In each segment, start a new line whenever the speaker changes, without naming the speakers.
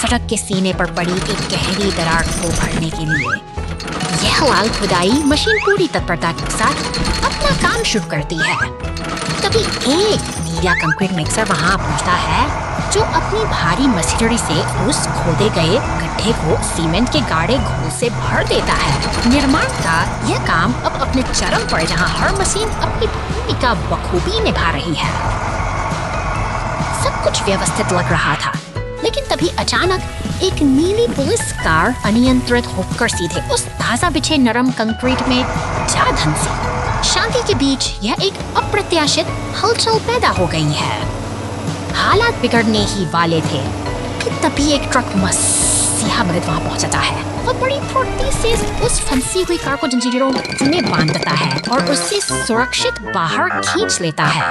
सड़क के सीने पर पड़ी एक गहरी दरार को भरने के लिए यह लाल खुदाई मशीन पूरी तत्परता के साथ अपना काम शुरू करती है। तभी एक नीला कंक्रीट मिक्सर वहां पहुंचता है, जो अपनी भारी मशीनरी से उस खोदे गए गड्ढे को सीमेंट के गाढ़े घोल से भर देता है। निर्माण का यह काम अब अपने चरम पर, जहां हर मशीन अपनी भूमिका बखूबी निभा रही है। सब कुछ व्यवस्थित लग रहा था, लेकिन तभी अचानक एक नीली पुलिस कार अनियंत्रित होकर सीधे उस ताजा बिछे नरम कंक्रीट में जा धंसी। शांति के बीच यह एक अप्रत्याशित हलचल पैदा हो गई है। हालात बिगड़ने ही वाले थे कि तभी एक ट्रक मसीहा मृत वहां पहुंचता है। वह बड़ी फुर्ती से उस फंसी हुई कार को जंजीरों में बांधता है और उसे सुरक्षित बाहर खींच लेता है।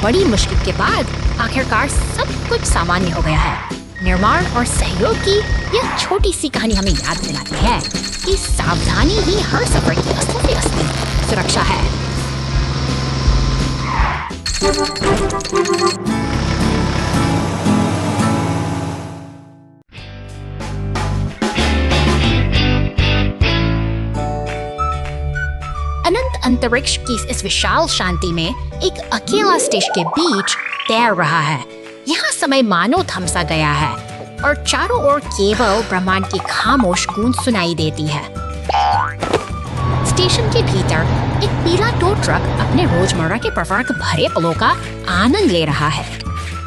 बड़ी मुश्किल के बाद आखिरकार सब कुछ सामान्य हो गया है। निर्माण और सहयोग की यह छोटी सी कहानी हमें याद दिलाती है कि सावधानी ही हर सफर की असली सुरक्षा है। अनंत अंतरिक्ष की इस विशाल शांति में एक अकेला स्टेशन के बीच तैर रहा है। यहाँ समय मानो थम सा गया है और चारों ओर केवल ब्रह्मांड की खामोश गूंज सुनाई देती है। स्टेशन के भीतर एक पीला टो ट्रक अपने रोजमर्रा के प्रवर्ग भरे पलों का आनंद ले रहा है।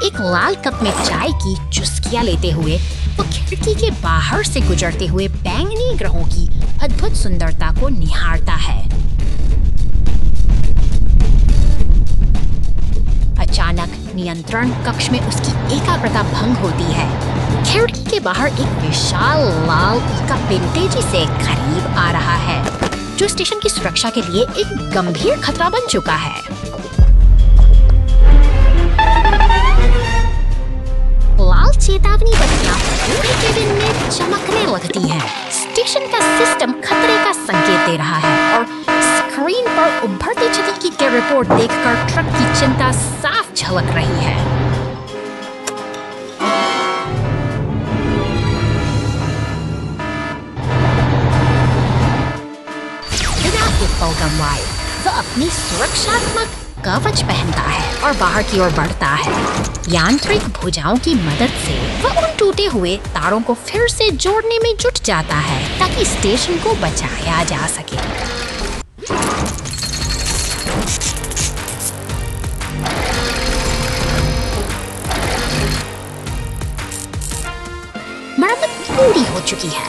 एक लाल कप में चाय की चुस्कियां लेते हुए वो खिड़की के बाहर से गुजरते हुए बैंगनी ग्रहों की अद्भुत सुंदरता को निहारता है। अचानक नियंत्रण कक्ष में उसकी एकाग्रता भंग होती है। खिड़की के बाहर एक विशाल लाल का तेजी से करीब आ रहा है, जो स्टेशन की सुरक्षा के लिए एक गंभीर खतरा बन चुका है। लाल चेतावनी बत्तियां पूरे केबिन में चमकने लगती हैं। स्टेशन का सिस्टम खतरे का संकेत दे रहा है और स्क्रीन पर उभरती छवि की रिपोर्ट देखकर ट्रक की चिंता साफ झलक रही है। बिना एक पल गंवाए वह अपनी सुरक्षात्मक कवच पहनता है और बाहर की ओर बढ़ता है। यांत्रिक भुजाओं की मदद से वह उन टूटे हुए तारों को फिर से जोड़ने में जुट जाता है ताकि स्टेशन को बचाया जा सके। मरम्मत पूरी हो चुकी है।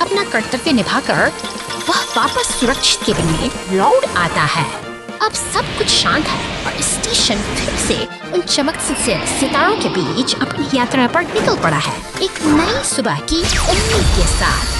अपना कर्तव्य निभाकर वह वापस सुरक्षित केबिन में लौट आता है। अब सब कुछ शांत है और स्टेशन फिर से उन चमकती से सितारों के बीच अपनी यात्रा पर निकल पड़ा है, एक नई सुबह की उम्मीद के साथ।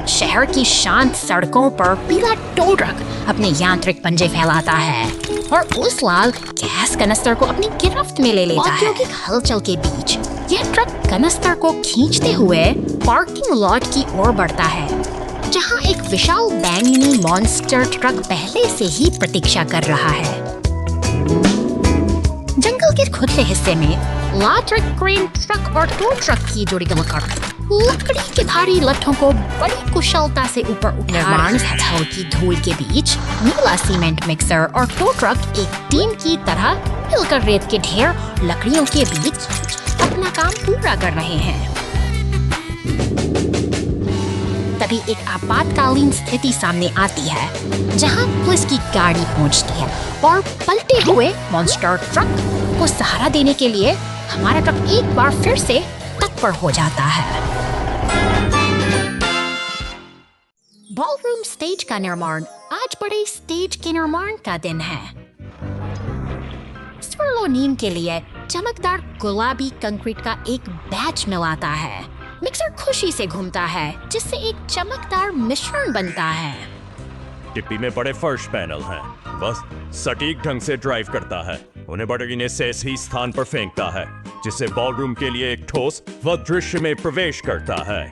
शहर की शांत सड़कों पर पीला टो ट्रक अपने यांत्रिक पंजे फैलाता है और उस लाल गैस कनस्तर को अपनी गिरफ्त में ले लेता है। औद्योगिक हलचल के बीच यह ट्रक कनस्तर को खींचते हुए पार्किंग लॉट की ओर बढ़ता है, जहां एक विशाल बैंगनी मॉन्स्टर ट्रक पहले से ही प्रतीक्षा कर रहा है। जंगल के खुले हिस्से में लार्ज क्रेन ट्रक और टो ट्रक की जोड़ी मिलकर लकड़ी के भारी लट्ठों को बड़ी कुशलता से ऊपर उठा निर्माण स्थल की धूल के बीच नीला सीमेंट मिक्सर और टो ट्रक एक टीम की तरह मिलकर रेत के ढेर लकड़ियों के बीच अपना काम पूरा कर रहे हैं। तभी एक आपातकालीन स्थिति सामने आती है, जहां पुलिस की गाड़ी पहुंचती है और पलटे हुए मॉन्स्टर ट्रक को सहारा देने के लिए हमारा ट्रक एक बार फिर से तत्पर हो जाता है। बॉलरूम स्टेज का निर्माण आज बड़े स्टेज के निर्माण का दिन है। स्वर्लोनीम के लिए चमकदार गुलाबी कंक्रीट का एक बैच मिलाता है। मिक्सर खुशी से घूमता है, जिससे एक चमकदार मिश्रण बनता है।
टिप्पी में बड़े फर्श पैनल हैं, बस सटीक ढंग से ड्राइव करता है। उन्हें बड़गिने से सही स्थान पर फेंकता है, जिससे बॉलरूम के लिए एक ठोस व दृश्य में प्रवेश करता है।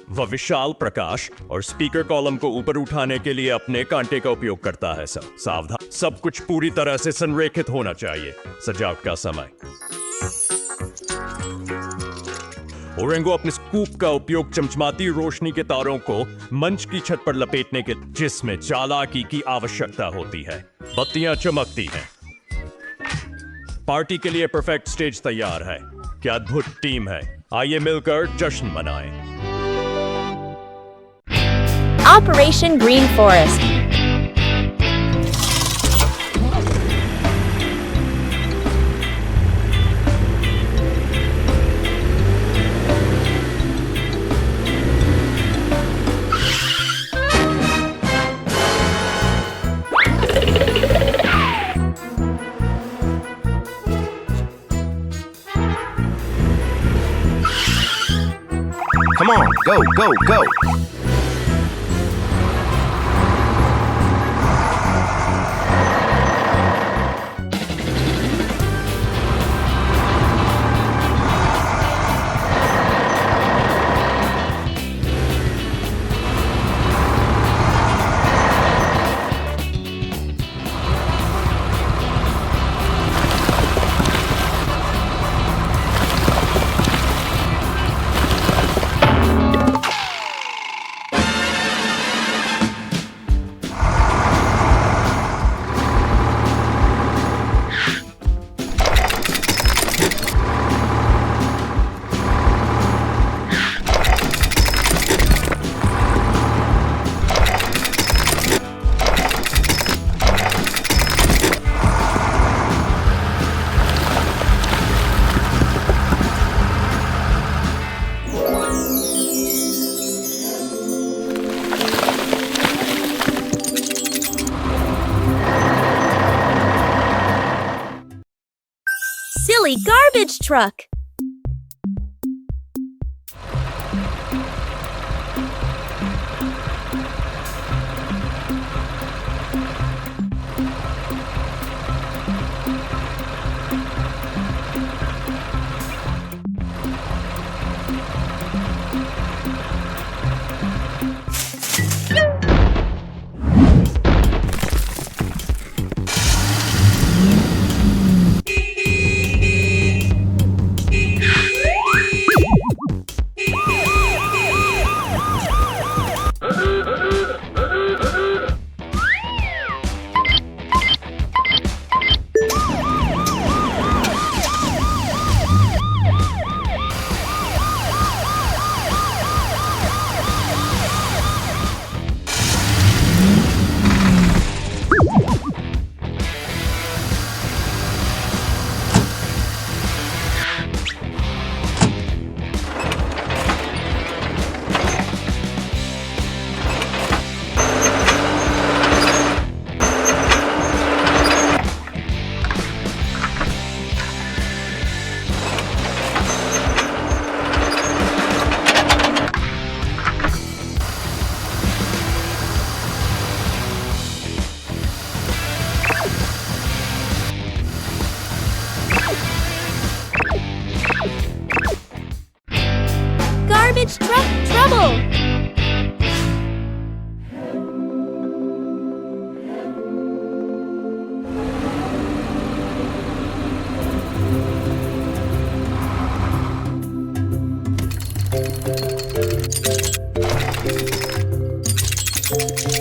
वह विशाल प्रकाश और स्पीकर कॉलम को ऊपर उठाने के लिए अपने कांटे का उपयोग करता है। सावधान, सब कुछ पूरी तरह से संरेखित होना चाहिए। सजावट का समय। ओरेंगो अपने स्कूप का उपयोग चमचमाती रोशनी के तारों को मंच की छत पर लपेटने के, जिसमें चालाकी की आवश्यकता होती है। बत्तियां चमकती हैं। पार्टी के लिए परफेक्ट स्टेज तैयार है। क्या अद्भुत टीम है। आइए मिलकर जश्न मनाएं।
Operation Green Forest.
Come on, go, go, go!
Silly garbage truck!
Thank you.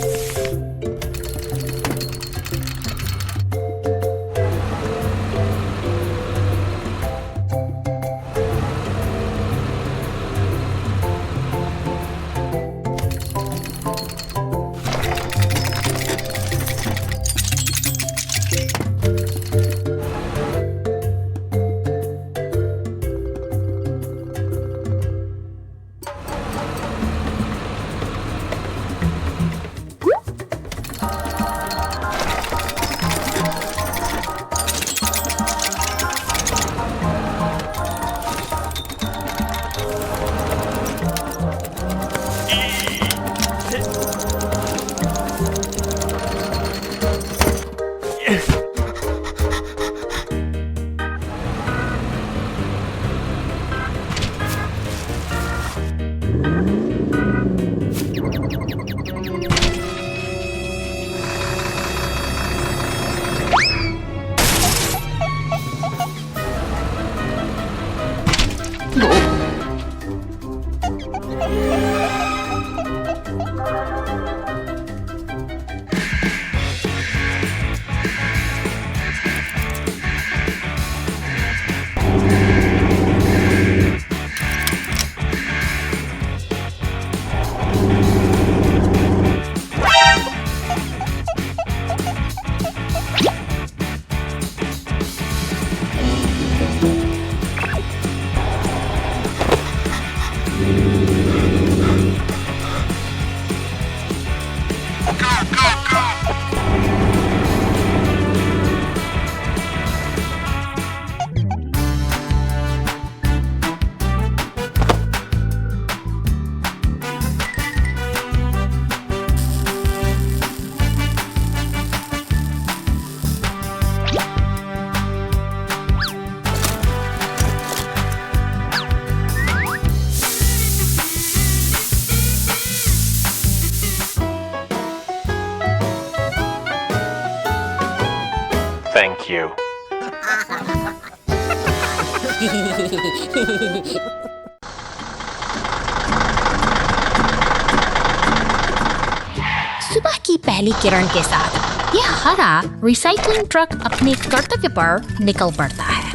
सुबह की पहली किरण के साथ यह हरा रिसाइकलिंग ट्रक अपने कर्तव्य पर निकल पड़ता है।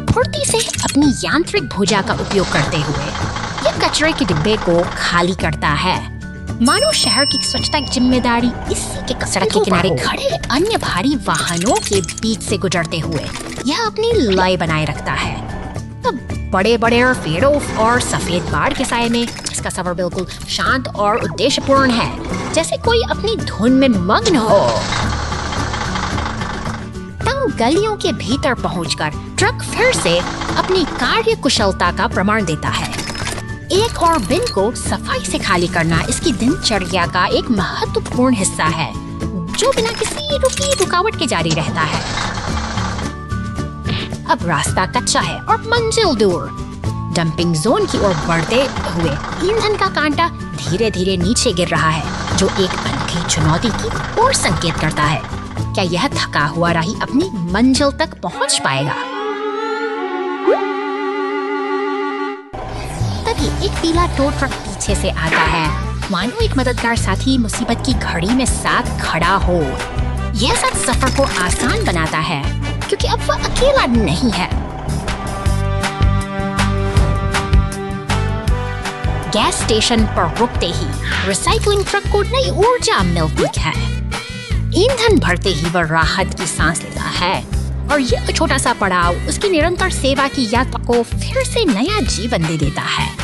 फुर्ती से अपनी यांत्रिक भुजा का उपयोग करते हुए यह कचरे के डिब्बे को खाली करता है। मानो शहर की स्वच्छता की जिम्मेदारी इसी के सड़क के किनारे खड़े अन्य भारी वाहनों के बीच से गुजरते हुए यह अपनी लय बनाए रखता है। तब बड़े बड़े पेड़ों और सफेद बाढ़ के साए में इसका सफर बिल्कुल शांत और उद्देश्यपूर्ण है, जैसे कोई अपनी धुन में मग्न हो। तंग गलियों के भीतर पहुंचकर ट्रक फिर से अपनी कार्य कुशलता का प्रमाण देता है। एक और बिन को सफाई से खाली करना इसकी दिनचर्या का एक महत्वपूर्ण हिस्सा है, जो बिना किसी रुकावट के जारी रहता है। अब रास्ता कच्चा है और मंजिल दूर। डंपिंग जोन की ओर बढ़ते हुए ईंधन का कांटा धीरे धीरे नीचे गिर रहा है, जो एक अनोखी चुनौती की ओर संकेत करता है। क्या यह थका हुआ राही अपनी मंजिल तक पहुंच पाएगा? तभी एक पीला टो ट्रक पीछे से आता है, मानो एक मददगार साथी मुसीबत की घड़ी में साथ खड़ा हो। यह सब सफर को आसान बनाता है, क्योंकि अब वह अकेला नहीं है। गैस स्टेशन पर रुकते ही रिसाइकलिंग ट्रक को नई ऊर्जा मिलती है। ईंधन भरते ही वह राहत की सांस लेता है, और यह छोटा सा पड़ाव उसकी निरंतर सेवा की यात्रा को फिर से नया जीवन दे देता है।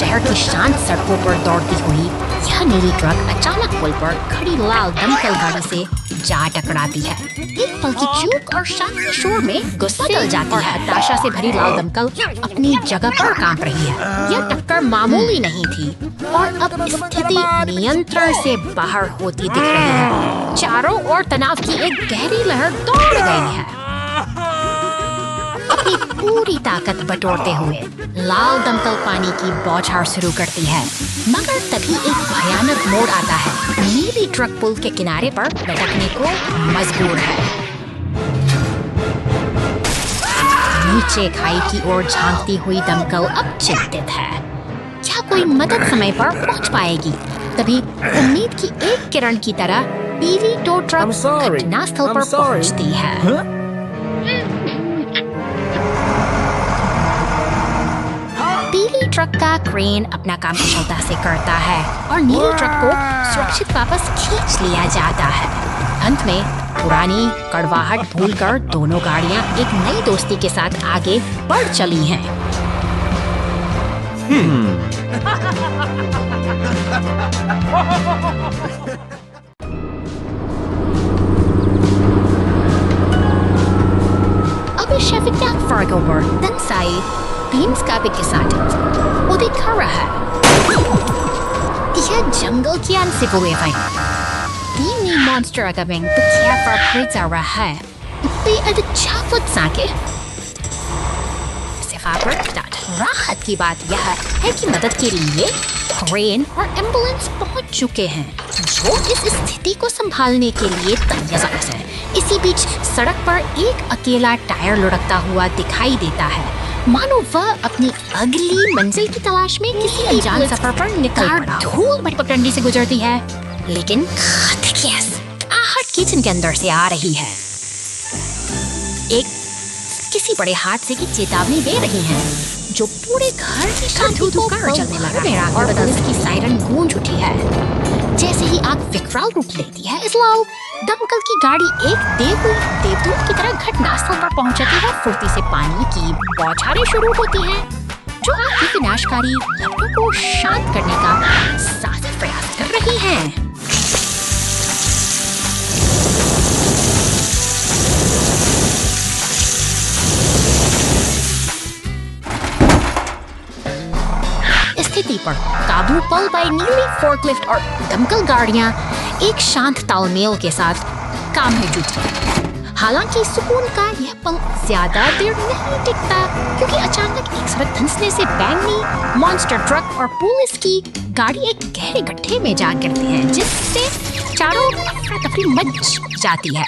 शहर की शांत सड़कों पर दौड़ती हुई यह नीली ट्रक अचानक पुल पर खड़ी लाल दमकल गाड़ी से जा टकराती है। एक पल की चूक और शांति शोर में गुस्सा जल जाती है। हताशा से भरी लाल दमकल अपनी जगह पर कांप रही है। यह टक्कर मामूली नहीं थी और अब स्थिति नियंत्रण से बाहर होती दिख रही है। चारों ओर तनाव की एक गहरी लहर दौड़ गई है। अपनी पूरी ताकत बटोरते हुए लाल दमकल पानी की बौछार शुरू करती है। मगर तभी एक भयानक मोड़ आता है। नीली ट्रक पुल के किनारे पर लटकने को मजबूर है। नीचे खाई की ओर झांकती हुई दमकल अब चिंतित है। क्या कोई मदद समय पर पहुंच पाएगी? तभी उम्मीद की एक किरण की तरह पीली टो ट्रक घटनास्थल पर पहुंचती है। पीली ट्रक का क्रेन अपना काम कुशलता से करता है और नीली ट्रक को सुरक्षित वापस खींच लिया जाता है। अंत में पुरानी कड़वाहट भूलकर दोनों गाड़ियां एक नई दोस्ती के साथ आगे बढ़ चली हैं। अब Sheffield Fargover dan say Beamskabik gesattelt och det Karaha. Yह जंगल की से हुए भाई। तीन मॉन्स्टर अगमें तो क्या फर्क जा रहा है? पे अच्छा फुट साके। राहत की बात यह है कि मदद के लिए क्रेन और एम्बुलेंस पहुंच चुके हैं, जो इस स्थिति को संभालने के लिए तैयार है। इसी बीच सड़क पर एक अकेला टायर लुढ़कता हुआ दिखाई देता है, मानो वह अपनी अगली मंजिल की तलाश में किसी अनजान सफर पर निकल पड़ा। धूल भटपटंडी से गुजरती है, लेकिन आहट किचन के अंदर से आ रही है। एक किसी बड़े हादसे की चेतावनी दे रही है, जो पूरे घर की शांति को चलने लगा है और पुलिस की सायरन गूंज उठी है। जैसे ही आग विकराल रूप लेती है, इसलाउ दमकल की गाड़ी एक देवदूत की तरह घटनास्थल पर पहुंचती है। फुर्ती से पानी की बौछारें शुरू होती हैं, जो आग की विनाशकारी लपटों को शांत करने का साजिश प्रयास कर रही हैं। स्थिति पर काबू पल पाई नीली फोर्कलिफ्ट और दमकल गाड़ियां एक शांत तालमेल के साथ काम में जुटी हैं। हालांकि सुकून का यह पल ज्यादा देर नहीं टिकता, क्योंकि अचानक एक सड़क धंसने से बैंगनी मॉन्स्टर ट्रक और पुलिस की गाड़ी एक गहरे गड्ढे में जा गिरती है, जिससे चारों अफरा तफरी मच जाती है।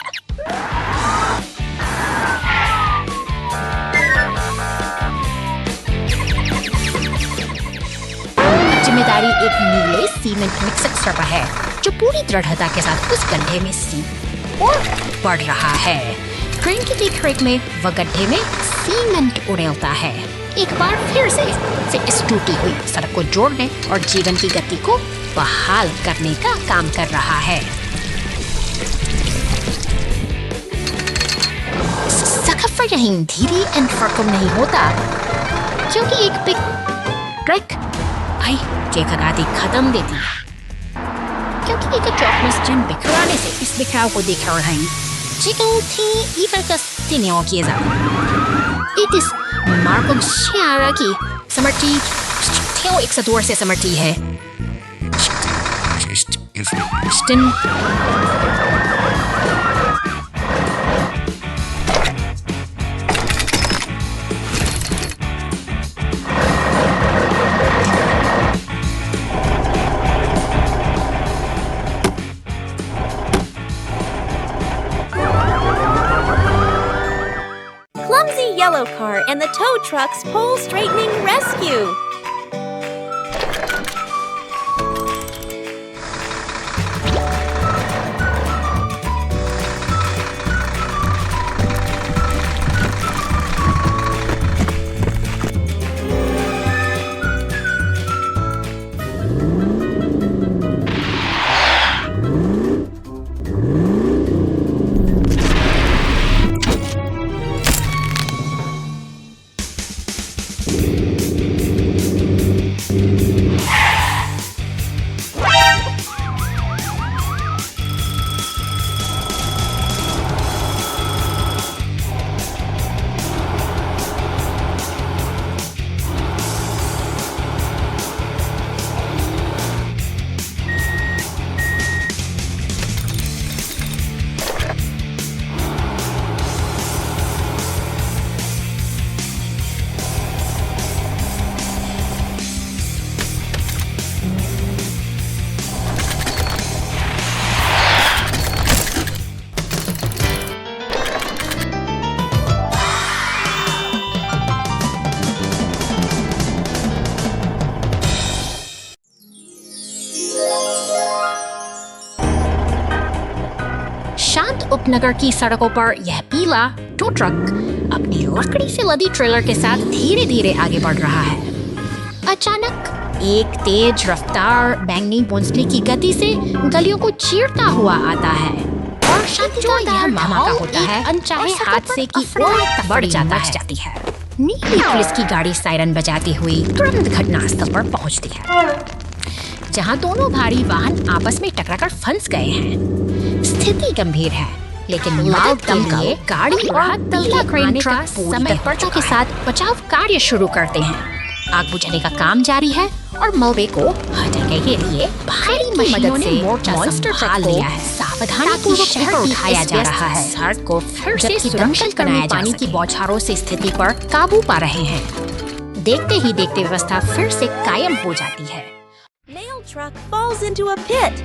जिम्मेदारी एक नीले सीमेंट मिक्सर पर है, जो पूरी दृढ़ता के साथ उस गड्ढे में और बढ़ रहा है। क्रेन की देखरेख में वह गड्ढे में सीमेंट उड़ेलता है, एक बार फिर से इस टूटी हुई सड़क को जोड़ने और जीवन की गति को बहाल करने का काम कर रहा है। सफर यहीं धीरे एंड फरकम नहीं होता, क्योंकि एक बिग ट्रक भाई जेखगाती खत्म देती है, क्योंकि एक चौकस जन बिखराने से इस बिखराव को देख रहा है। Chicken tea even kastinyo kieza. It is Marco Shiara की समर्टी theo एक सदूर से समर्टी है। स्टिन
Yellow car and the tow truck's pole straightening rescue.
उपनगर की सड़कों पर यह पीला टो ट्रक अपनी लकड़ी से लदी ट्रेलर के साथ धीरे धीरे आगे बढ़ रहा है। अचानक एक तेज रफ्तार बैंगनी बोंसले की गति से गलियों को चीरता हुआ आता है और शांति का यह धमाका होता है अनचाहे हादसे की ओर बढ़ जाती है। नीली पुलिस की गाड़ी सायरन बजाती हुई तुरंत घटनास्थल पर पहुंचती है, जहां दोनों भारी वाहन आपस में टकराकर फंस गए हैं। स्थिति गंभीर है, लेकिन लाल दमकल गाड़ी और पीला क्रेन ट्रक समय तत्परता के साथ बचाव कार्य शुरू करते हैं। आग बुझाने का काम जारी है और मलबे को हटाने के लिए भारी मशीनों ने मॉन्स्टर ट्रक को सावधानीपूर्वक शहर उठाया जा रहा है। सड़क को फिर से सुरक्षित बनाया पानी की बौछारों से स्थिति पर काबू पा रहे हैं। देखते ही देखते व्यवस्था फिर से कायम हो जाती है।
Mail truck falls into a pit.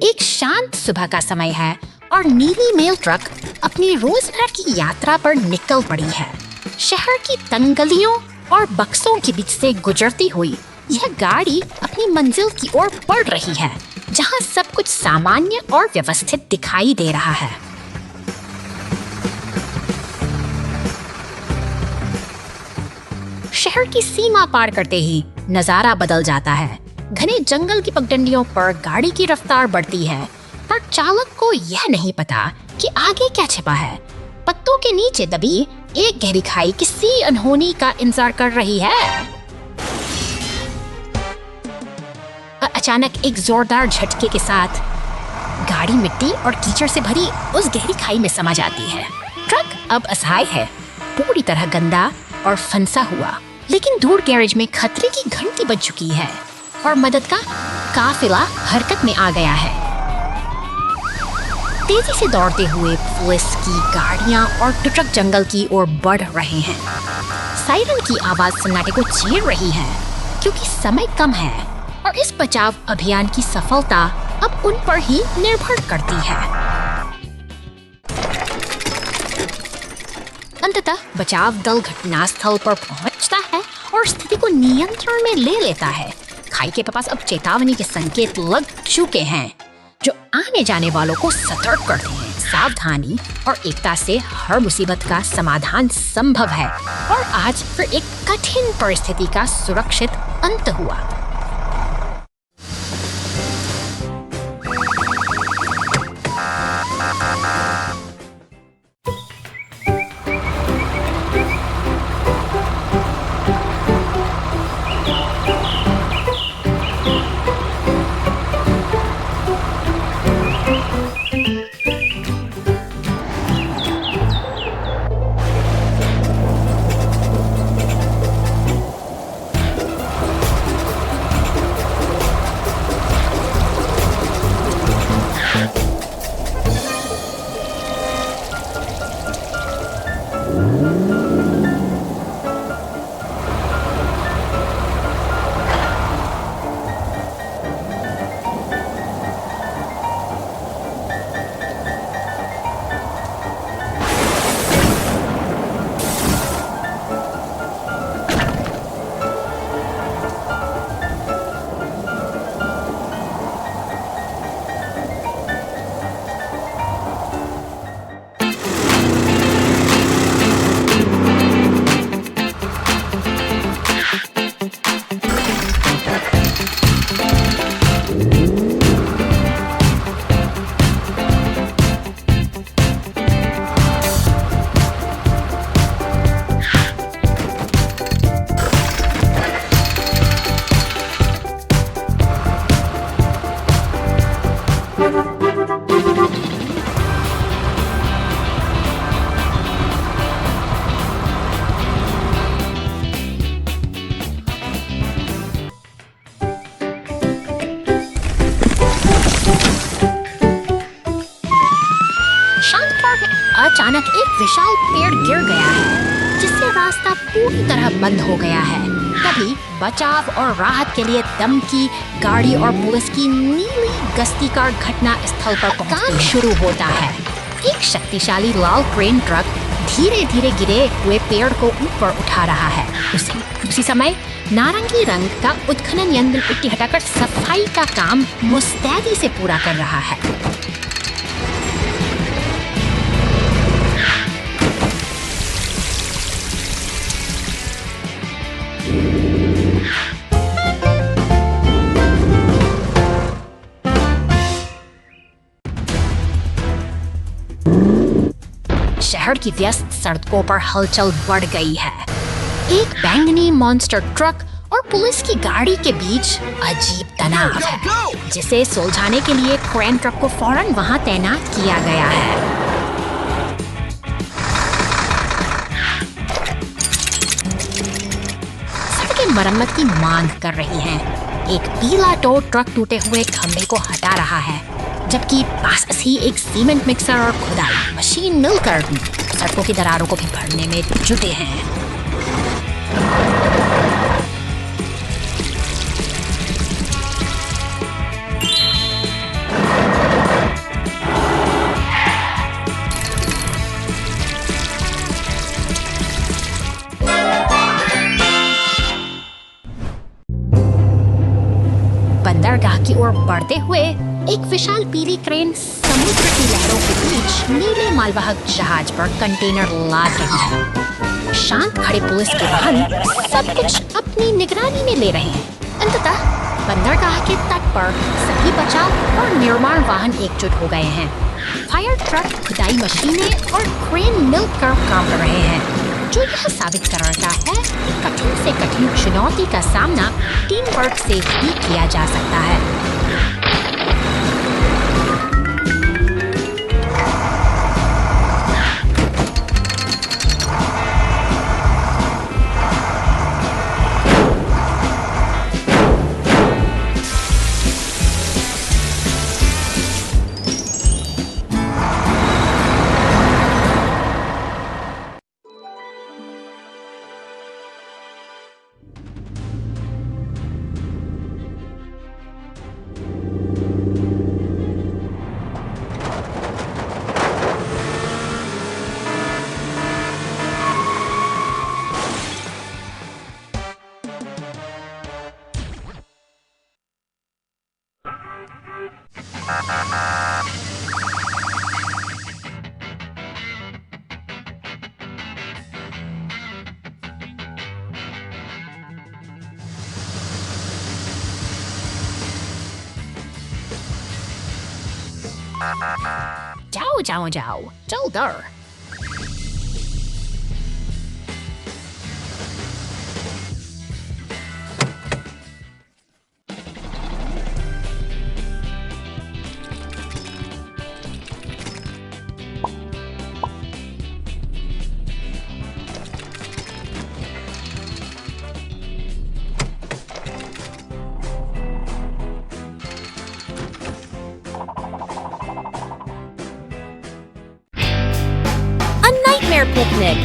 एक शांत सुबह का समय है और नीली मेल ट्रक अपनी रोजमर्रा की यात्रा पर निकल पड़ी है। शहर की तंग गलियों और बक्सों के बीच से गुजरती हुई यह गाड़ी अपनी मंजिल की ओर बढ़ रही है, जहां सब कुछ सामान्य और व्यवस्थित दिखाई दे रहा है। शहर की सीमा पार करते ही नजारा बदल जाता है। घने जंगल की पगडंडियों पर गाड़ी की रफ्तार बढ़ती है, पर चालक को यह नहीं पता कि आगे क्या छिपा है। पत्तों के नीचे दबी एक गहरी खाई किसी अनहोनी का इंतजार कर रही है। अचानक एक जोरदार झटके के साथ गाड़ी मिट्टी और कीचड़ से भरी उस गहरी खाई में समा जाती है। ट्रक अब असहाय है, पूरी तरह गंदा और फंसा हुआ, लेकिन दूर गैरेज में खतरे की घंटी बज चुकी है और मदद का काफिला हरकत में आ गया है। तेजी से दौड़ते हुए पुलिस की गाड़ियां और ट्रक जंगल की ओर बढ़ रहे हैं। सायरन की आवाज सन्नाटे को चीर रही है, क्योंकि समय कम है और इस बचाव अभियान की सफलता अब उन पर ही निर्भर करती है। अंततः बचाव दल घटनास्थल पर पहुंचता है और स्थिति को नियंत्रण में ले लेता है। खाई के पास अब चेतावनी के संकेत लग चुके हैं, जो आने जाने वालों को सतर्क करते हैं। सावधानी और एकता से हर मुसीबत का समाधान संभव है और आज फिर एक कठिन परिस्थिति का सुरक्षित अंत हुआ। अचानक एक विशाल पेड़ गिर गया है, जिससे रास्ता पूरी तरह बंद हो गया है। तभी बचाव और राहत के लिए दम की गाड़ी और पुलिस की नीली गश्ती कार घटना स्थल पर काम शुरू होता है। एक शक्तिशाली लाल क्रेन ट्रक धीरे धीरे गिरे हुए पेड़ को ऊपर उठा रहा है। उसी समय नारंगी रंग का उत्खनन यंत्र मिट्टी हटाकर सफाई का काम मुस्तैदी से पूरा कर रहा है। शहर की व्यस्त सड़कों पर हलचल बढ़ गई है। एक बैंगनी मॉन्स्टर ट्रक और पुलिस की गाड़ी के बीच अजीब तनाव है, जिसे सुलझाने के लिए क्रेन ट्रक को फौरन वहां तैनात किया गया है। सड़कें मरम्मत की मांग कर रही हैं। एक पीला टो ट्रक टूटे हुए खंभे को हटा रहा है, जबकि पास ही एक सीमेंट मिक्सर और खुदाई मशीन मिलकर सड़कों की दरारों को भी भरने में जुटे हैं। बंदरगाह की ओर बढ़ते हुए एक विशाल पीली क्रेन समुद्र की लहरों के बीच नीले मालवाहक जहाज पर कंटेनर लाद रही है। शांत खड़े पुलिस के वाहन सब कुछ अपनी निगरानी में ले रहे हैं। अंततः बंदरगाह के तट पर सभी बचाव और निर्माण वाहन एकजुट हो गए हैं। फायर ट्रक, खुदाई मशीनें और क्रेन मिलकर काम कर रहे हैं, जो यह साबित करता है कि कठिन से कठिन चुनौती का सामना टीम वर्क से ही किया जा सकता है। जाओ जाओ जाओ, जल्दी।
Picnic.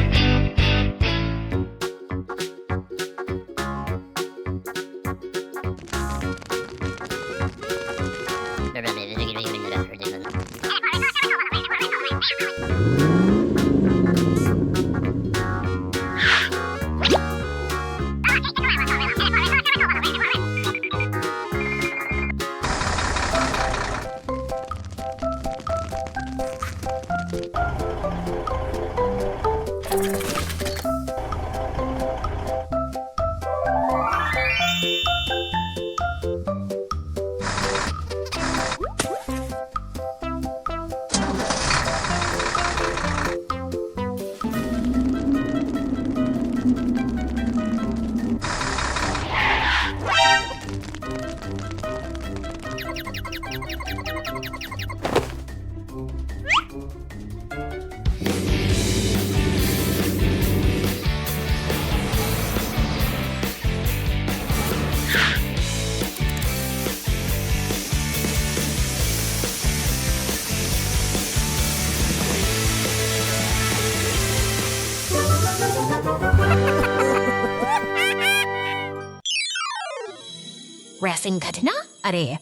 रेसिंग घटना? अरे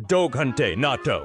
2 घंटे नाटो।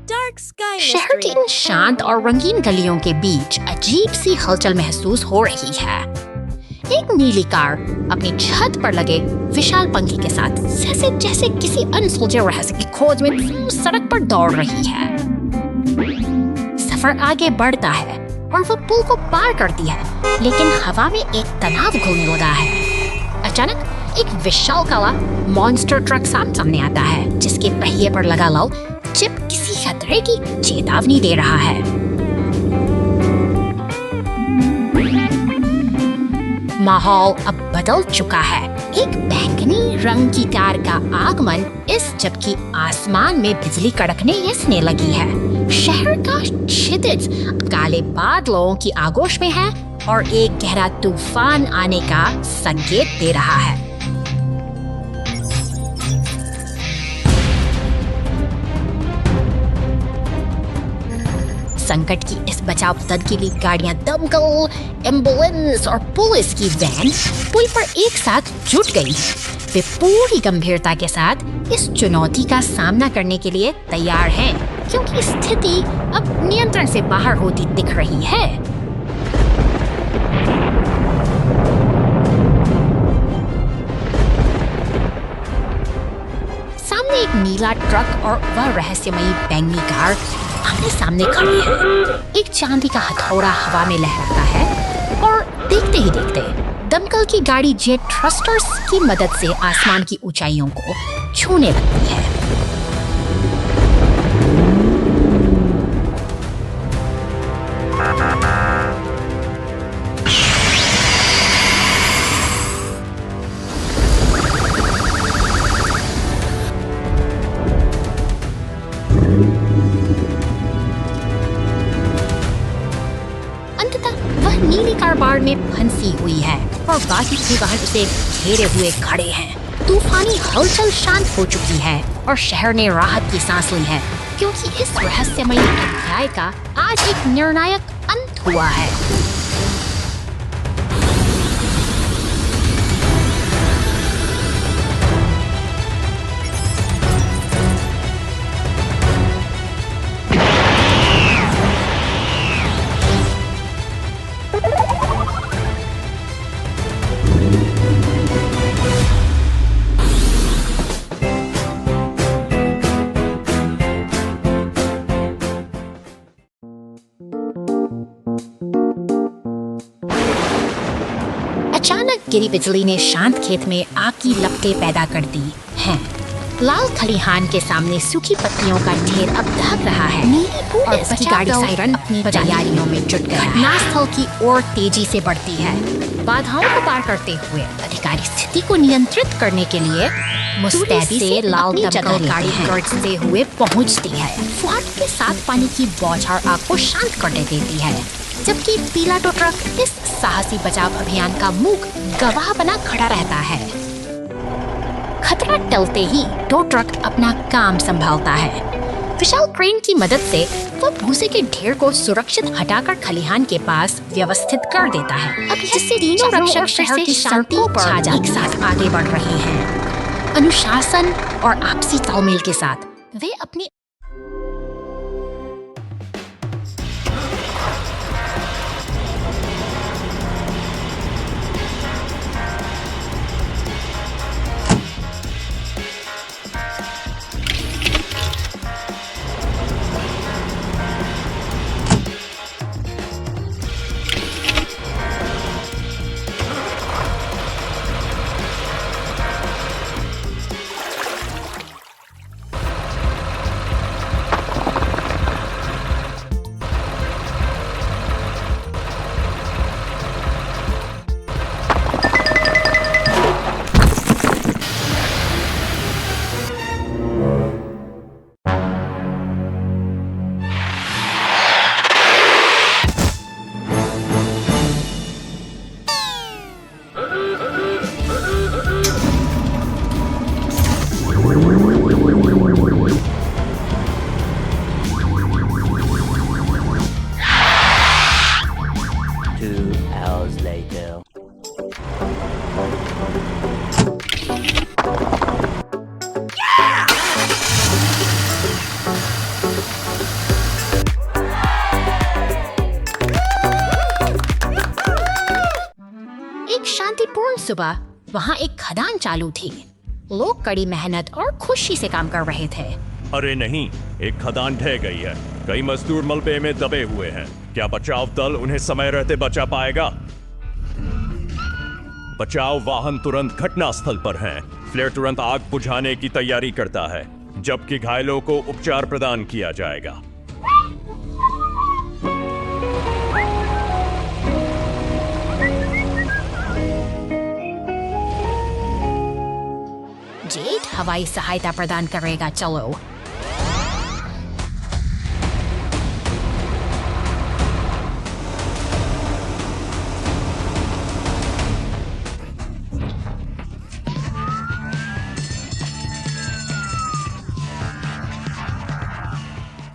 Dark Sky
शहर की
Mystery.
इन शांत और रंगीन गलियों के बीच अजीब सी हलचल महसूस हो रही है। एक नीली कार अपनी छत पर लगे विशाल पंखे के साथ जैसे जैसे किसी अनसुलझे रहस्य की खोज में सड़क पर दौड़ रही है। सफर आगे बढ़ता है और वो पुल को पार करती है, लेकिन हवा में एक तनाव घूमने लगा है। अचानक एक विशाल काला मॉन्स्टर ट्रक सामने आता है, जिसके पहिए पर लगा लाल चिप किसी खतरे की चेतावनी दे रहा है। माहौल अब बदल चुका है। एक बैंगनी रंग की कार का आगमन इस जबकि आसमान में बिजली कड़कने यसने लगी है। शहर का क्षितिज काले बादलों की आगोश में है और एक गहरा तूफान आने का संकेत दे रहा है। संकट की इस बचाव तदकीली गाड़ियां दमकल, एम्बुलेंस और पुलिस की वैन पुल पर एक साथ जुट गई। वे पूरी गंभीरता के साथ इस चुनौती का सामना करने के लिए तैयार हैं, क्योंकि स्थिति अब नियंत्रण से बाहर होती दिख रही है। सामने एक नीला ट्रक और वह रहस्यमयी बैंगनी कार आमने सामने खड़ी है। एक चांदी का हथौड़ा हवा में लहराता है और देखते ही देखते दमकल की गाड़ी जेट थ्रस्टर्स की मदद से आसमान की ऊंचाइयों को छूने लगती है। नीली कार बाढ़ में फंसी हुई है और बाकी के वाहन उसे घेरे हुए खड़े हैं। तूफानी हलचल शांत हो चुकी है और शहर ने राहत की सांस ली है, क्योंकि इस रहस्यमयी अध्याय का आज एक निर्णायक अंत हुआ है। अचानक गिरी बिजली ने शांत खेत में आग की लपटें पैदा कर दी हैं। लाल खलिहान के सामने सूखी पत्तियों का ढेर अब दहक रहा है और बची गाड़ी सायरन अपनी तैयारियों में जुट गया है। घटनास्थल की ओर तेजी से बढ़ती है। बाधाओं को पार करते हुए अधिकारी स्थिति को नियंत्रित करने के लिए मुस्तैदी से लाल दमकल गाड़ी गरजते हुए पहुंचती है। फुहार के साथ पानी की बौछार आग को शांत कर देती है, जबकि पीला टो ट्रक इस साहसी बचाव अभियान का मूक गवाह बना खड़ा रहता है। खतरा टलते ही टो ट्रक अपना काम संभालता है। विशाल क्रेन की मदद से वह भूसे के ढेर को सुरक्षित हटाकर खलिहान के पास व्यवस्थित कर देता है। अब जिससे तीनों रक्षक शहर की शांति पर एक साथ आगे बढ़ रहे हैं। अनुशासन और आपसी तालमेल के साथ वे अपनी सुबह वहाँ एक खदान चालू थी। लोग कड़ी मेहनत और खुशी से काम कर रहे थे।
अरे नहीं, एक खदान ढह गई है। कई मजदूर मलबे में दबे हुए हैं। क्या बचाव दल उन्हें समय रहते बचा पाएगा? बचाव वाहन तुरंत घटनास्थल पर हैं। फ्लेयर तुरंत आग बुझाने की तैयारी करता है, जबकि घायलों को उपचार प्रदान किया जाएगा।
जेट हवाई सहायता प्रदान करेगा। चलो।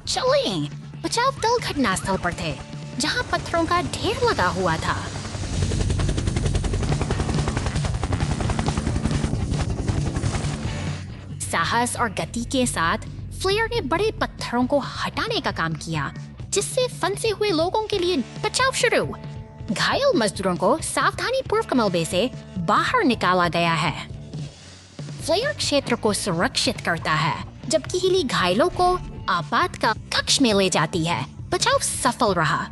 चलें। बचाव दल घटनास्थल पर थे, जहां पत्थरों का ढेर लगा हुआ था। साहस और गति के साथ फ्लेयर ने बड़े पत्थरों को हटाने का काम किया, जिससे फंसे हुए लोगों के लिए बचाव शुरू। घायल मजदूरों को सावधानी पूर्वक मलबे से बाहर निकाला गया है। फ्लेयर क्षेत्र को सुरक्षित करता है, जबकि हीली घायलों को आपातकाल कक्ष में ले जाती है। बचाव सफल रहा।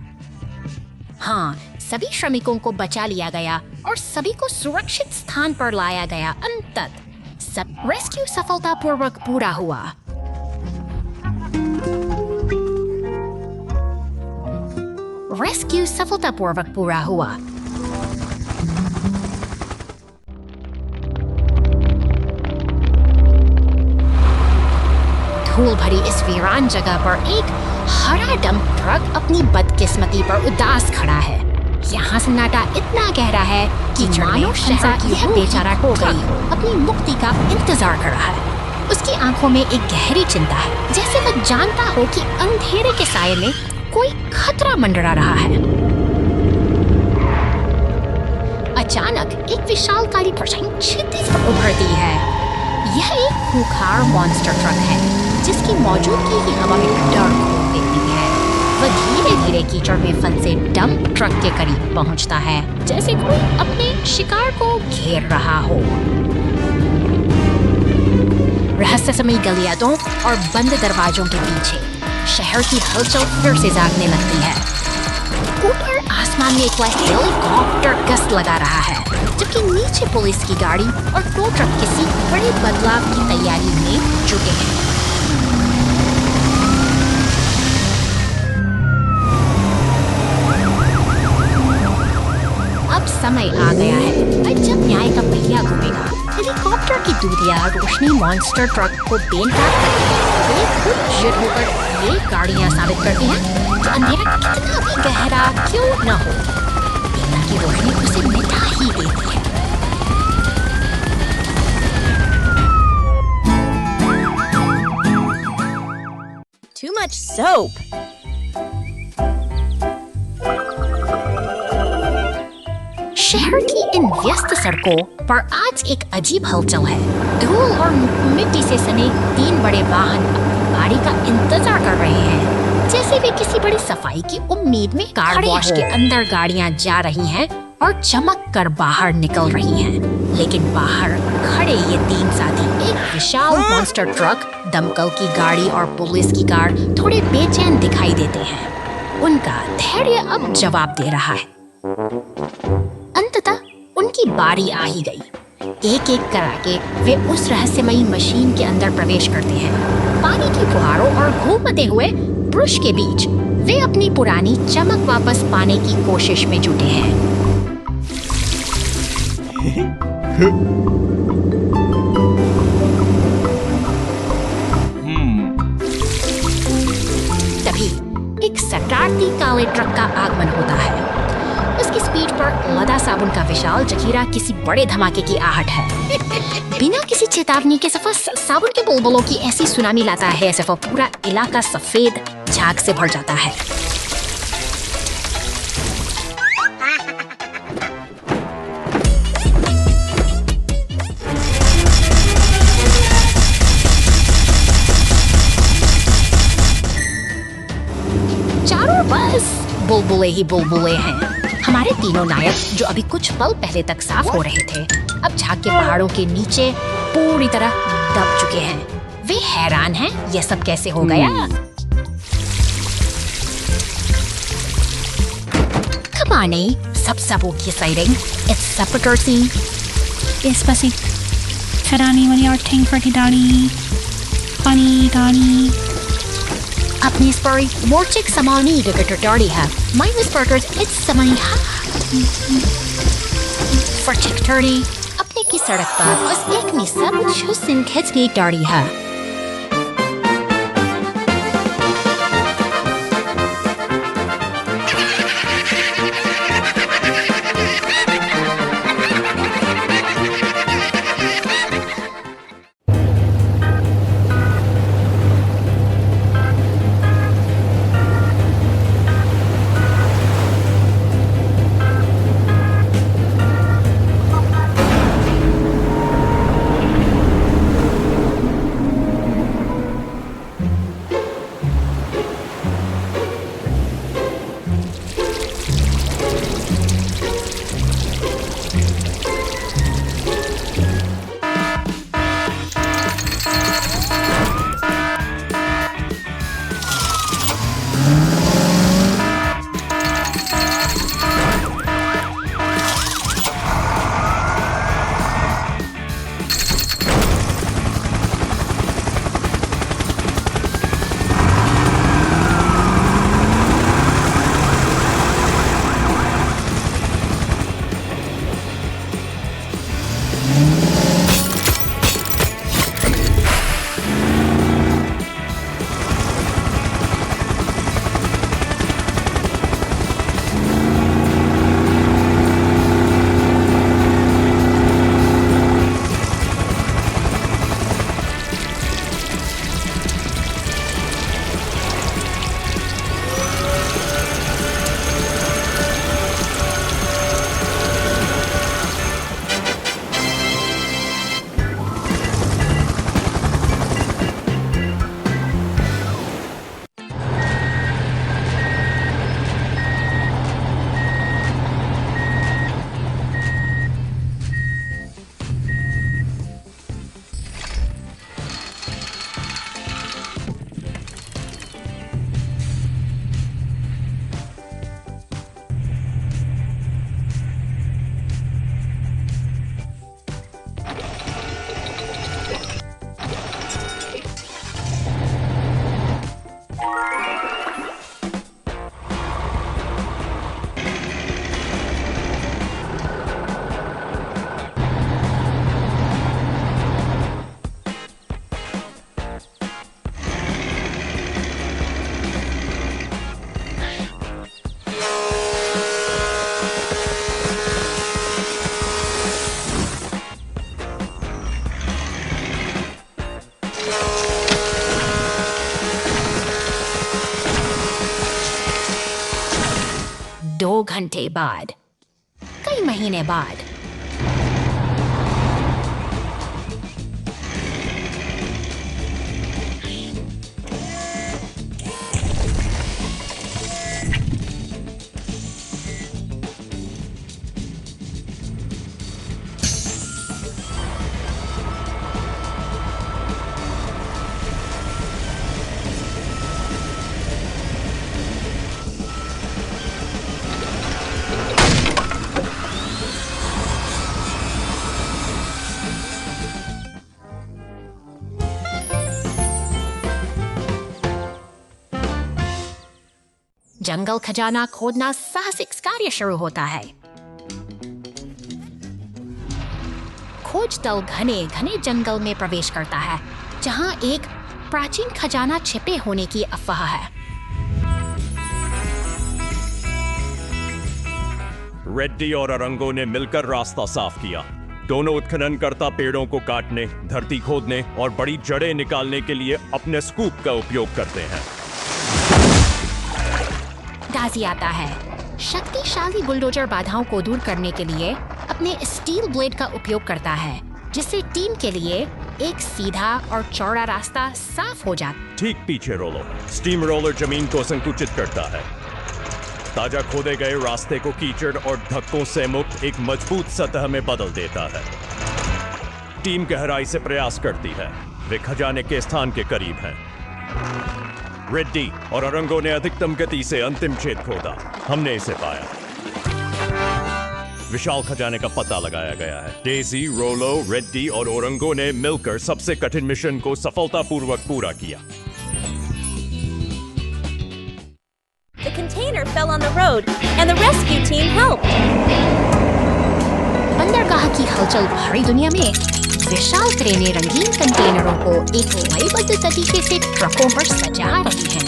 हाँ, सभी श्रमिकों को बचा लिया गया और सभी को सुरक्षित स्थान पर लाया गया। अंततः रेस्क्यू सफलतापूर्वक पूरा हुआ। रेस्क्यू सफलतापूर्वक पूरा हुआ। धूल भरी इस वीरान जगह पर एक हरा डंप ट्रक अपनी बदकिस्मती पर उदास खड़ा है। यहाँ सन्नाटा इतना गहरा है कि मानो शहर की यह बेचारा खो गई अपनी मुक्ति का इंतजार कर रहा है। उसकी आंखों में एक गहरी चिंता है, जैसे वह जानता हो कि अंधेरे के साये में कोई खतरा मंडरा रहा है। अचानक एक विशालकाय परछाई क्षितिज पर उभरती है। यह एक खूंखार मॉन्स्टर ट्रक है, जिसकी मौजूदगी ही हवा में डर खोल देती है। वह धीरे धीरे कीचड़ में फंसे डंप ट्रक के करीब पहुंचता है, जैसे कोई अपने शिकार को घेर रहा हो। रहस्यमयी गलियारों और बंद दरवाजों के पीछे शहर की हलचल फिर से जागने लगती है। ऊपर आसमान में एक हेलीकॉप्टर गश्त लगा रहा है, जबकि नीचे पुलिस की गाड़ी और टो ट्रक किसी बड़े बदलाव की तैयारी में जुटे हैं। अब समय आ गया है जब न्याय का पहिया घूमेगा। हेलीकॉप्टर की दूधिया रोशनी मॉन्स्टर ट्रक को बेनकाब करती है। खुद जिद होकर ये गाड़ियां साबित करती हैं कि अंधेरा कितना भी गहरा क्यों न हो, इतना की रोशनी उसे मिटा ही देती है।
Too much soap.
शहर की इन व्यस्त सड़कों पर आज एक अजीब हलचल है। धूल और मिट्टी से सने 3 बड़े वाहन अपनी बारी का इंतजार कर रहे हैं, जैसे वे किसी बड़ी सफाई की उम्मीद में कार वॉश के अंदर गाड़ियां जा रही हैं और चमक कर बाहर निकल रही हैं। लेकिन बाहर खड़े ये 3 साथी एक विशाल मॉन्स्टर ट्रक, दमकल की गाड़ी और पुलिस की कार थोड़े बेचैन दिखाई देते हैं। उनका धैर्य अब जवाब दे रहा है। अंततः उनकी बारी आ ही गई। एक एक करके वे उस रहस्यमयी मशीन के अंदर प्रवेश करते हैं। पानी की फुहारों और घूमते हुए ब्रश के बीच वे अपनी पुरानी चमक वापस पाने की कोशिश में जुटे हैं। तभी एक शरारती काले ट्रक का आगमन होता है। उसकी स्पीड पर लदा साबुन का विशाल जखीरा किसी बड़े धमाके की आहट है। बिना किसी चेतावनी के सफा साबुन के बुलबुलों की ऐसी सुनामी लाता है, सफा पूरा इलाका सफेद झाग से भर जाता है। चारों बस बुलबुले ही बुलबुले हैं। हमारे तीनों नायक, जो अभी कुछ पल पहले तक साफ हो रहे थे, अब झाग के पहाड़ों के नीचे पूरी तरह दब चुके हैं। वे हैरान हैं, यह सब कैसे हो गया? Come on, sabsabo exciting. It's super scene.
Karani when you're ting for Daddy. Funny Daddy.
अपनी स्परी मोर्चिक समानी डगर डाली है। माइनस बर्गर्स इट्स समानी हा। फर्चिक टर्डी अपने की सड़क पर बस एक निस्सा कुछ हुस्न खिंचने डाली है। घंटे बाद, कई महीने बाद, जंगल खजाना खोदना साहसिक कार्य शुरू होता है। खोज दल घने घने जंगल में प्रवेश करता है, जहां एक प्राचीन खजाना छिपे होने की अफवाह है।
रेड्डी और अरंगो ने मिलकर रास्ता साफ किया। दोनों उत्खननकर्ता पेड़ों को काटने, धरती खोदने और बड़ी जड़ें निकालने के लिए अपने स्कूप का उपयोग करते हैं।
गाजी आता है। शक्तिशाली बुलडोजर बाधाओं को दूर करने के लिए अपने स्टील ब्लेड का उपयोग करता है, जिससे टीम के लिए एक सीधा और चौड़ा रास्ता साफ हो जाता।
ठीक पीछे रोलो। स्टीम रोलर जमीन को संकुचित करता है। ताजा खोदे गए रास्ते को कीचड़ और धक्कों से मुक्त एक मजबूत सतह में बदल देता है। टीम गहराई से प्रयास करती है। वे खजाने के स्थान के करीब हैं। रेड्डी और औरंगो ने अधिकतम गति से अंतिम छेद खोदा। हमने इसे पाया। विशाल खजाने का पता लगाया गया है। डेजी, रोलो, रेड्डी और औरंगो ने मिलकर सबसे कठिन मिशन को सफलतापूर्वक पूरा किया।
The container fell on the road, and the rescue team helped.
बंदरगाह की हलचल भरी दुनिया में विशाल क्रेनें रंगीन कंटेनरों को एक लयबद्ध तरीके से ट्रकों पर सजा रही हैं।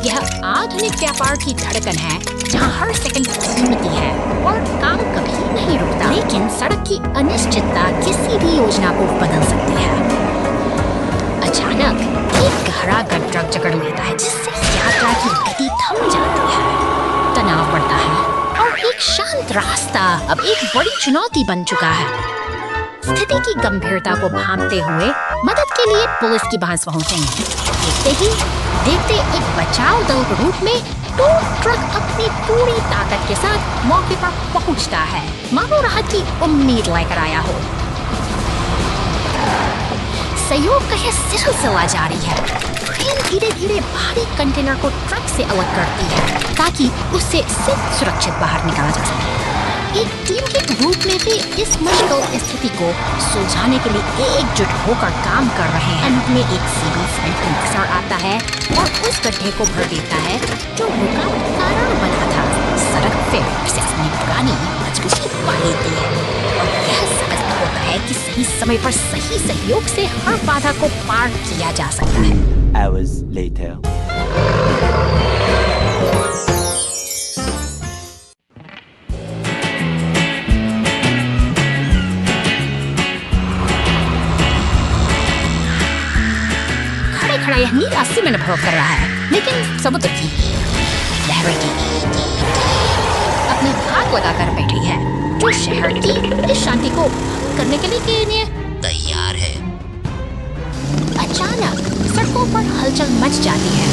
यह आधुनिक व्यापार की धड़कन है, जहां हर सेकंड कीमती है और काम कभी नहीं रुकता। लेकिन सड़क की अनिश्चितता किसी भी योजना को बदल सकती है। अचानक एक गहरा गड्ढा जकड़ लेता है, जिससे यात्रा की गति थम जाती है। तनाव बढ़ता है और एक शांत रास्ता अब एक बड़ी चुनौती बन चुका है। स्थिति की गंभीरता को भांपते हुए मदद के लिए पुलिस की बहस पहुंचेंगे। देखते एक बचाव दल के रूप में टो ट्रक अपनी पूरी ताकत के साथ मौके पर पहुंचता है, मानो राहत की उम्मीद लेकर आया हो। सहयोग का यह सिलसिला जारी है। ट्रेन धीरे धीरे भारी कंटेनर को ट्रक से अलग करती है, ताकि उससे सुरक्षित बाहर निकाला जा सके। एक टीम के रूप में भी इस मुश्किल स्थिति को सुलझाने के लिए एकजुट होकर काम कर रहे हैं। अंत में एक सीबी मिक्सर आता है और उस गड्ढे को भर देता है जो रुकावट का कारण बना था। सड़क फिर से अपनी पुरानी मजबूती पा लेती है और यह साबित होता है कि सही समय पर सही सहयोग से हर बाधा को पार किया जा सकता है।
Hours later.
यह नील अस्सी में अनुभव कर रहा है, लेकिन समुद्र की लहरें अपनी धाक लगाकर बैठी है, जो शहर की इस शांति को करने के लिए तैयार है। अचानक सड़कों पर हलचल मच जाती है।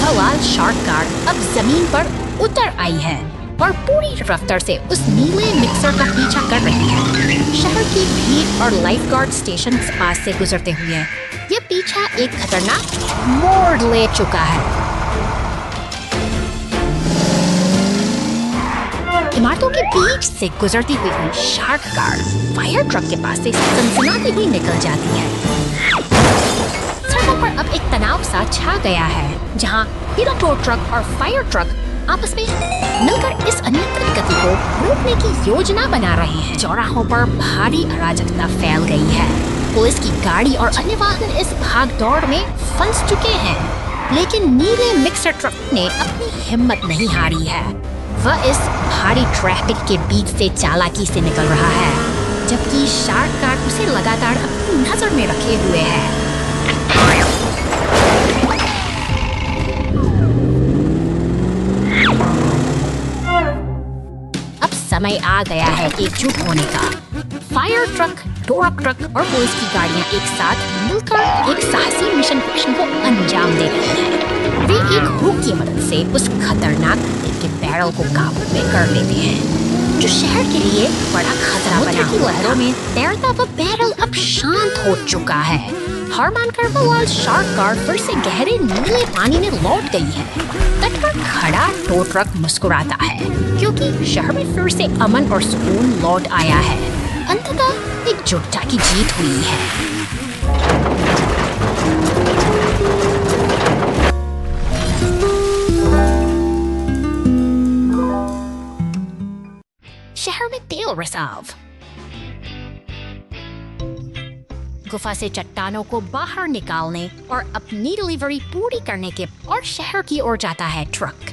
हवाल शार्क कार अब जमीन पर उतर आई है और पूरी रफ्तार से उस नीले मिक्सर का पीछा कर रही है। शहर की भीड़ और लाइफ गार्ड स्टेशन के पास से गुजरते हुए ये पीछा एक खतरनाक मोड़ ले चुका है। इमारतों के बीच से गुजरती हुई शार्क कार फायर ट्रक के पास से सनसनाती हुई निकल जाती है। सड़कों पर अब एक तनाव सा छा गया है, जहां हीरो टो ट्रक और फायर ट्रक आपस में मिलकर इस अनियंत्रित गति को रोकने की योजना बना रहे हैं। चौराहों पर भारी अराजकता फैल गई है। पुलिस की गाड़ी और अन्य वाहन इस भाग दौड़ में फंस चुके हैं, लेकिन नीले मिक्सर ट्रक ने अपनी हिम्मत नहीं हारी है। वह इस भारी ट्रैफिक के बीच से चालाकी से निकल रहा है, जबकि शार्क कार उसे लगातार अपनी नजर में रखे हुए है। अब समय आ गया है एकजुट होने का। फायर ट्रक, टोरक ट्रक और पुलिस की गाड़ियां एक साथ मिलकर एक साहसी मिशन को अंजाम दे रही हैं। वे एक हुक की मदद से उस खतरनाक के बैरल को काबू में कर लेते हैं, जो शहर के लिए बड़ा खतरा बना हुआ है। लहरों में तैरता वह बैरल अब शांत हो चुका है। हार मानकर वो शार्क कार फिर से गहरे नीले पानी में लौट गई है। तट पर खड़ा टो ट्रक मुस्कुराता है, क्योंकि शहर में फिर से अमन और सुकून लौट आया है। अंततः एकजुटता की जीत हुई है। शहर में तेल रिजर्व। गुफा से चट्टानों को बाहर निकालने और अपनी डिलीवरी पूरी करने के और शहर की ओर जाता है ट्रक।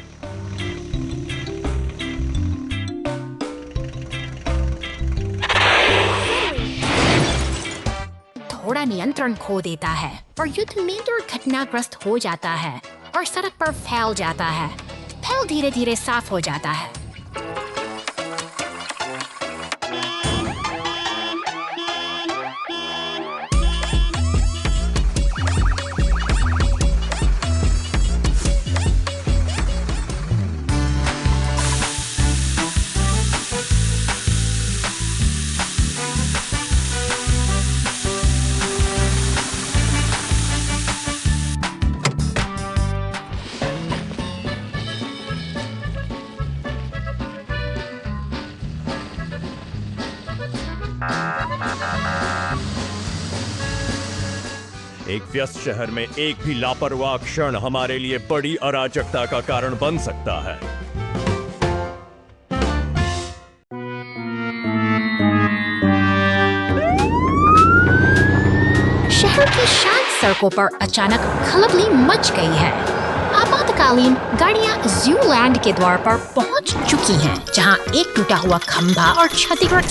थोड़ा नियंत्रण खो देता है और युद्ध में दुर्घटनाग्रस्त हो जाता है और सड़क पर फैल जाता है। फैल धीरे धीरे साफ हो जाता है।
एक व्यस्त शहर में एक भी लापरवाह क्षण हमारे लिए बड़ी अराजकता का कारण बन सकता है।
शहर की शांत सड़कों पर अचानक खलबली मच गई है। आपातकालीन गाड़ियां ज़ूलैंड के द्वार पर पहुंच चुकी हैं, जहां एक टूटा हुआ खंभा और क्षतिग्रस्त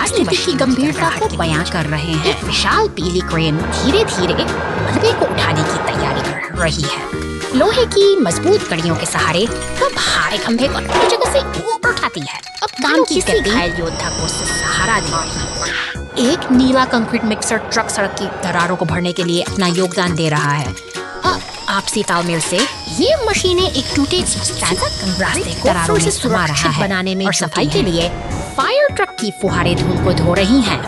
स्थिति की गंभीरता को बयां कर रहे हैं। एक विशाल पीली क्रेन धीरे धीरे मलबे को उठाने की तैयारी कर रही है। लोहे की मजबूत कड़ियों के सहारे वह भारी खंभे को अपनी जगह से ऊपर उठाती है। अब काम किसी घायल योद्धा को सहारा दे रही है। एक नीला कंक्रीट मिक्सर ट्रक सड़क की दरारों को भरने के लिए अपना योगदान दे रहा है। आपसी तालमेल से ये मशीनें एक टूटे रास्ते को दरारों में सुरक्षित बनाने में और सफाई के लिए फायर ट्रक की फुहारे धूल को धो रही हैं।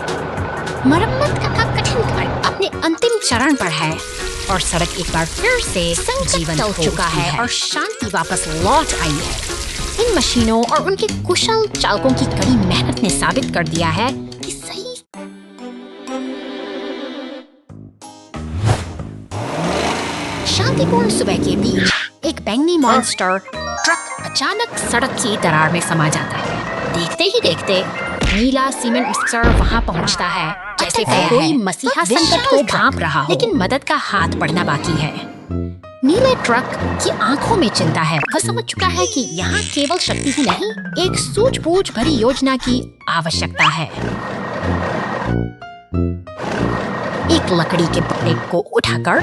मरम्मत का काम कठिन कार्य अपने अंतिम चरण पर है और सड़क एक बार फिर से संजीवन हो चुका है और शांति वापस लौट आई है। इन मशीनों और उनके कुशल चालकों की कड़ी मेहनत ने साबित कर दिया है कि सही शांतिपूर्ण सुबह के बीच एक बैंगनी मॉन्स्टर ट्रक अचानक सड़क की दरार में समा जाता है। देखते ही देखते नीला सीमेंट मिक्सर वहां पहुंचता है, जैसे कोई मसीहा संकट को भांप रहा हो, लेकिन मदद का हाथ बढ़ना बाकी है। नीले ट्रक की आंखों में चिंता है। वह समझ चुका है कि यहाँ केवल शक्ति ही नहीं, एक सूझबूझ भरी योजना की आवश्यकता है। एक लकड़ी के टुकड़े को उठाकर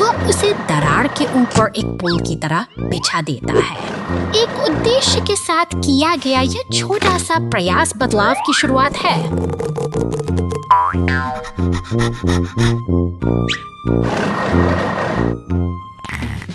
वह उसे दरार के ऊपर एक पुल की तरह बिछा देता है। एक उद्देश्य के साथ किया गया यह छोटा सा प्रयास बदलाव की शुरुआत है।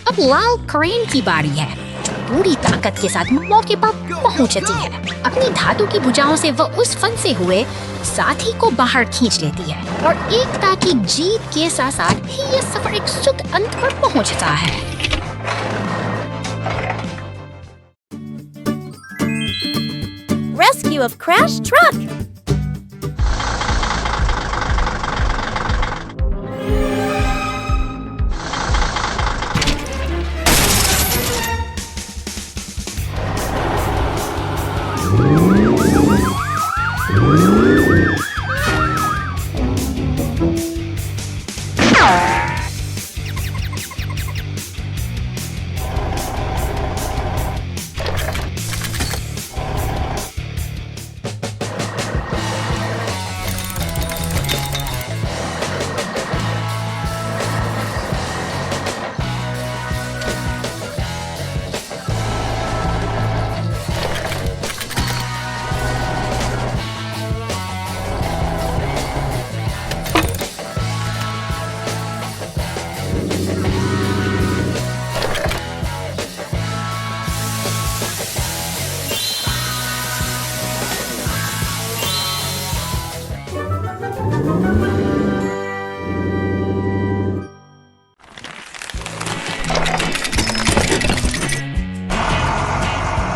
अब लाल क्रेन की बारी है, जो पूरी ताकत के साथ मौके पर पहुंचती है। अपनी धातु की भुजाओं से वह उस फंसे हुए साथी को बाहर खींच लेती है और एकता की जीत के साथ साथ ही यह सफर एक सुख अंत पर पहुंचता है।
Rescue of crashed truck!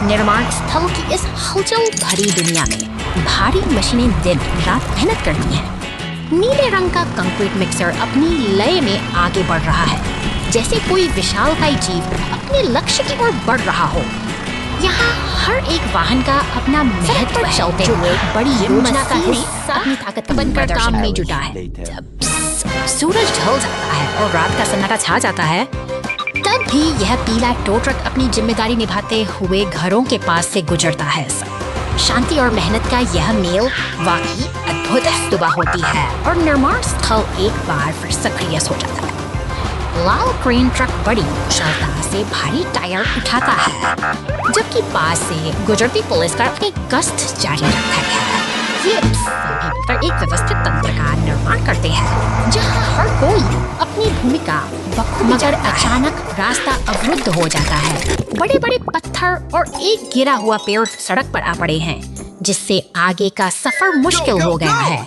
निर्माण स्थल की इस हलचल भरी दुनिया में भारी मशीनें दिन रात मेहनत करती हैं। नीले रंग का कंक्रीट मिक्सर अपनी लय में आगे बढ़ रहा है, जैसे कोई विशालकाय जीव अपने लक्ष्य की ओर बढ़ रहा हो। यहाँ हर एक वाहन का अपना महत्व चलते हुए बड़ी योजना का हिस्सा अपनी ताकत बनकर काम में जुटा है। जब सूरज ढल जाता है और रात का सन्नाटा छा जाता है, तब भी यह पीला टो ट्रक अपनी जिम्मेदारी निभाते हुए घरों के पास से गुजरता है। शांति और मेहनत का यह मेल वाकई अद्भुत सुबह होती है और निर्माण स्थल एक बार फिर सक्रिय हो जाता है। लाल क्रेन ट्रक बड़ी कुशलता से भारी टायर उठाता है, जबकि पास से गुजरती पुलिस कार अपनी गश्त जारी रखता है। ये सभी मिलकर एक व्यवस्थित तंत्र का निर्माण करते हैं, जहां हर कोई अपनी भूमिका मगर अचानक रास्ता अवरुद्ध हो जाता है। बड़े बड़े पत्थर और एक गिरा हुआ पेड़ सड़क पर आ पड़े हैं, जिससे आगे का सफर मुश्किल हो गया है।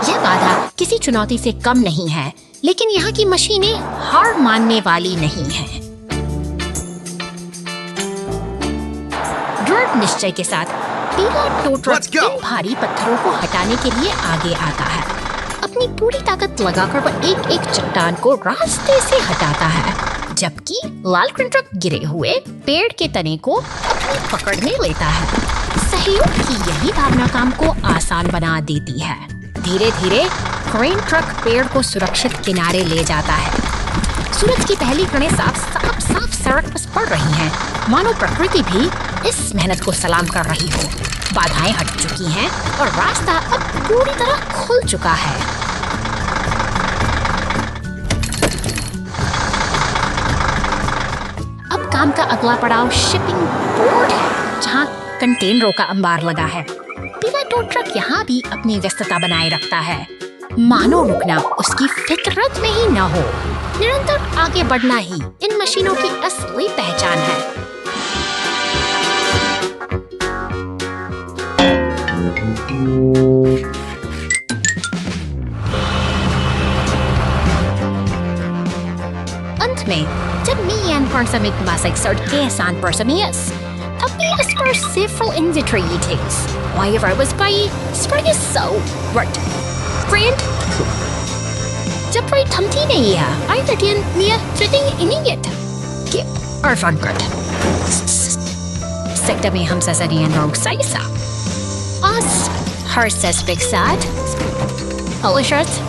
यह बाधा किसी चुनौती से कम नहीं है, लेकिन यहाँ की मशीनें हार मानने वाली नहीं हैं। दृढ़ निश्चय के साथ पीला टो ट्रक इन भारी पत्थरों को हटाने के लिए आगे आता है। अपनी अपनी पूरी ताकत लगाकर वह एक एक चट्टान को रास्ते से हटाता है, जबकि लाल ट्रक गिरे हुए पेड़ के तने को अपनी पकड़ में लेता है। सहयोग की यही भावना काम को आसान बना देती है। धीरे धीरे क्रेन ट्रक पेड़ को सुरक्षित किनारे ले जाता है। सूरज की पहली किरणें साफ सड़क पर पड़ रही हैं, मानो प्रकृति भी इस मेहनत को सलाम कर रही हो। बाधाएं हट चुकी हैं और रास्ता अब पूरी तरह खुल चुका है। अब काम का अगला पड़ाव शिपिंग पोर्ट है, जहां कंटेनरों का अंबार लगा है। पीला टो ट्रक यहाँ भी अपनी व्यस्तता बनाए रखता है, मानो रुकना उसकी फितरत में ही न हो। निरंतर आगे बढ़ना ही इन मशीनों की असली पहचान है। अंत में जब Mian sa migmasig sa Orkesan Persamias, tapias per several invitriities. Wherever was by spring is so right. Friend, जब कोई थमती नहीं है, आई लटियन मिया चटिंग इनियट के अर्फनकट sekta में हम ससरियन रोग साइसा as her suspect sad Alishart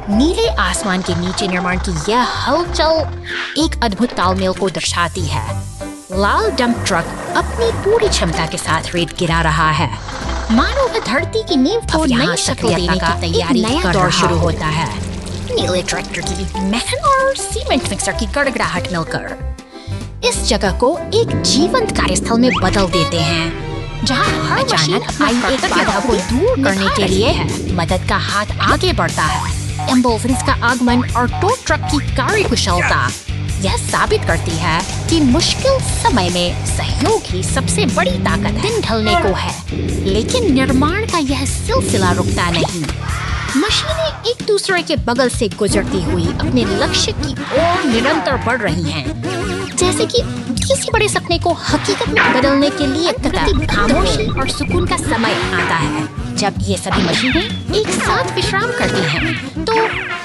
नीले आसमान के नीचे निर्माण की यह हलचल एक अद्भुत तालमेल को दर्शाती है। लाल डंप ट्रक अपनी पूरी क्षमता के साथ रेत गिरा रहा है, मानो वह धरती की नींव को नई शक्ल देने की तैयारी कर दौर शुरू होता है। नीले ट्रैक्टर की मैन और सीमेंट मिक्सर की गड़गड़ाहट मिलकर इस जगह को एक जीवंत कार्यस्थल में बदल देते हैं, जहां हर मशीन अपनी एक बाधा को दूर करने के लिए मदद का हाथ आगे बढ़ता है। एम्बुलेंस का आगमन और टो ट्रक की कार्यकुशलता यह साबित करती है कि मुश्किल समय में सहयोग ही सबसे बड़ी ताकत है। दिन ढलने को है, लेकिन निर्माण का यह सिलसिला रुकता नहीं। मशीनें एक दूसरे के बगल से गुजरती हुई अपने लक्ष्य की ओर निरंतर बढ़ रही हैं, जैसे कि किसी बड़े सपने को हकीकत में बदलने के लिए खामोशी और सुकून का समय आता है। जब ये सभी मशीनें एक साथ विश्राम करती हैं, तो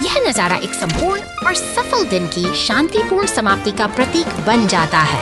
यह नजारा एक संपूर्ण और सफल दिन की शांतिपूर्ण समाप्ति का प्रतीक बन जाता है।